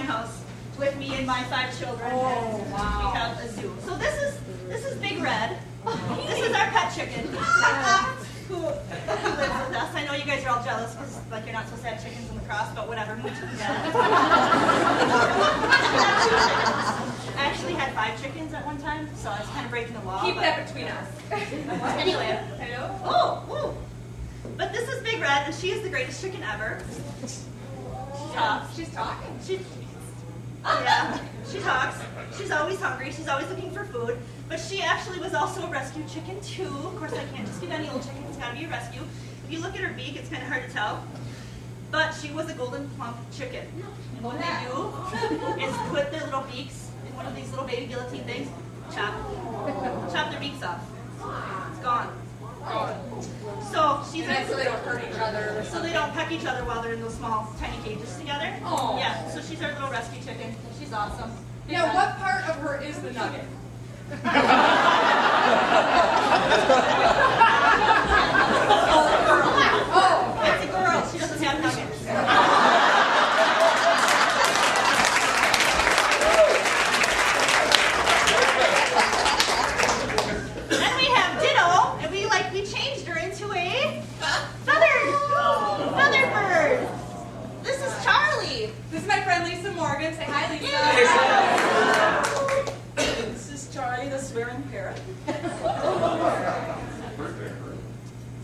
house with me and my 5 children. Oh, wow. We have a zoo. So this is Big Red. This is our pet chicken. Who lives with us. I know you guys are all jealous because like you're not supposed to have chickens in lacrosse, but whatever. I actually had 5 chickens at one time, so I was kind of breaking the law. Keep that between us. Anyway. Hello? Oh. But this is Big Red, and she is the greatest chicken ever. She talks. She's talking. Yeah, she talks. She's always hungry. She's always looking for food. But she actually was also a rescue chicken too. Of course, I can't just get any old chicken. It's got to be a rescue. If you look at her beak, it's kind of hard to tell. But she was a golden plump chicken. And what they do is put their little beaks in one of these little baby guillotine things, chop their beaks off. It's gone. So she's so they don't hurt each other. So they don't peck each other while they're in those small, tiny cages together. Oh. Yeah. So she's our little rescue chicken. She's awesome. Now, what part of her is the nugget? Oh, it's a girl. She doesn't have nuggets. Then we have Ditto, and we changed her into a feathered bird. This is Charlie. This is my friend Lisa Morgan. Say hi, Lisa. This is Charlie, the swearing parrot.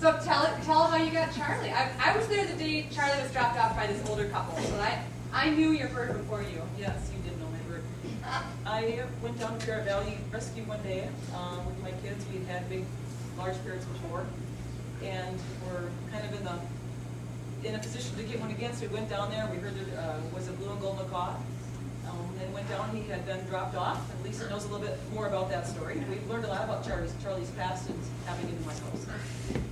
So tell how you got Charlie. I was there the day Charlie was dropped off by this older couple, so I knew your bird before you. Yes, you did know my bird. I went down to Parrot Valley Rescue one day with my kids. We had large parrots before, and we're kind of in a position to get one again. So we went down there. We heard there was a blue and gold macaw. And went down. He had been dropped off, and Lisa knows a little bit more about that story. We've learned a lot about Charlie's past and having him in my house.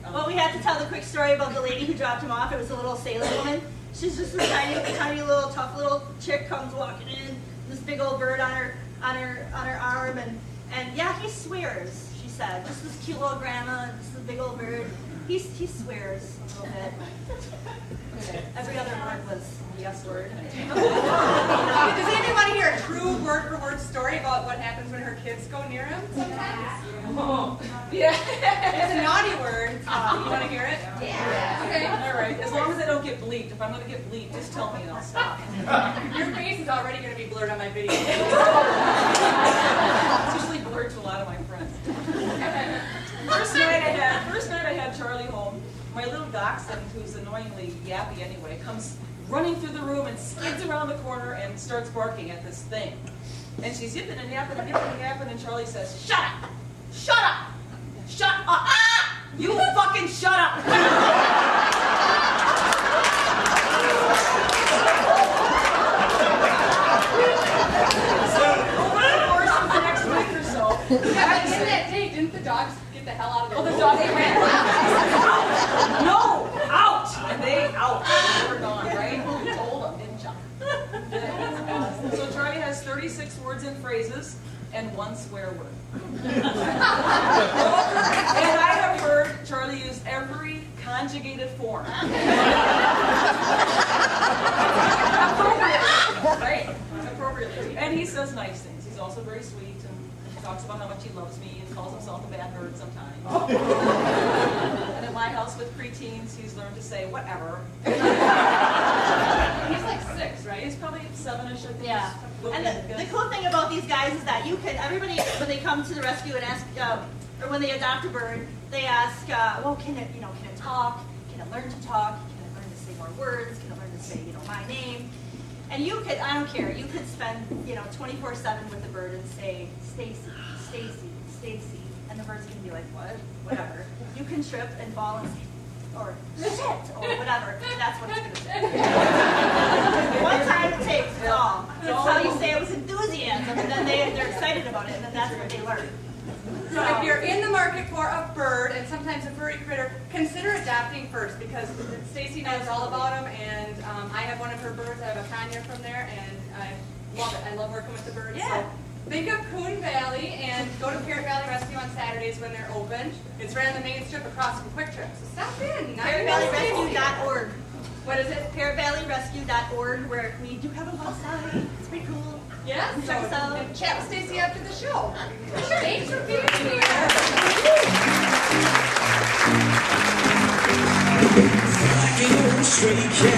Well, we have to tell the quick story about the lady who dropped him off. It was a little sailor woman. She's just this tiny little tough little chick comes walking in. This big old bird on her arm, and yeah, he swears. She said, just this cute little grandma, just this big old bird. He swears a little bit. Every other word was a yes word. Does anybody want to hear a true word-for-word story about what happens when her kids go near him sometimes? Yeah. It's a naughty word. You want to hear it? Yeah. Okay. All right. As long as I don't get bleeped. If I'm going to get bleeped, just tell me and I'll stop. Your face is already going to be blurred on my video. It's usually blurred to a lot of my friends. First night I had Charlie home. My little dachshund, who's annoyingly yappy anyway, comes running through the room and skids around the corner and starts barking at this thing. And she's yipping and yapping and yipping and yapping, and Charlie says, "Shut up! Shut up! Shut up! Ah! You fucking shut up!" Over the course of the next week or so, Yeah, but in that day, didn't the dogs get the hell out of the room? the dogs ran. No! Out! And they out. They were gone, right? You told them, didn't you? So Charlie has 36 words and phrases and 1 swear word. And I have heard Charlie use every conjugated form. Appropriately, right? Appropriately. And he says nice things. He's also very sweet and talks about how much he loves me and calls himself a bad bird sometimes. And at my house with preteens, he's learned to say whatever. He's like 6, right? He's probably 7-ish, I think. Yeah. And the cool thing about these guys is that everybody, when they come to the rescue and ask, or when they adopt a bird, they ask, well, can it talk? Can it learn to talk? Can it learn to say more words? Can it learn to say, my name? And you could, I don't care, you could spend, 24/7 with the bird and say, Stacy, Stacy, Stacy, and the bird's gonna be like, what? Whatever. You can trip and fall and say, or shit, or whatever. That's what it's gonna say. One time it takes it all. That's how you say it with enthusiasm, and then they're excited about it, and then that's what they learn. So if you're in the market for a bird and sometimes a furry critter, consider adopting first because Stacy knows all about them, and I have one of her birds. I have a conure from there, and I love it. I love working with the birds. Yeah. So think of Coon Valley and go to Parrot Valley Rescue on Saturdays when they're open. It's right on the main strip across from Quick Trip. So stop in. ParrotValleyRescue.org. What is it? ParrotValleyRescue.org, where we do have a website. Check us out. And chat with Stacy after the show. Thanks for being here.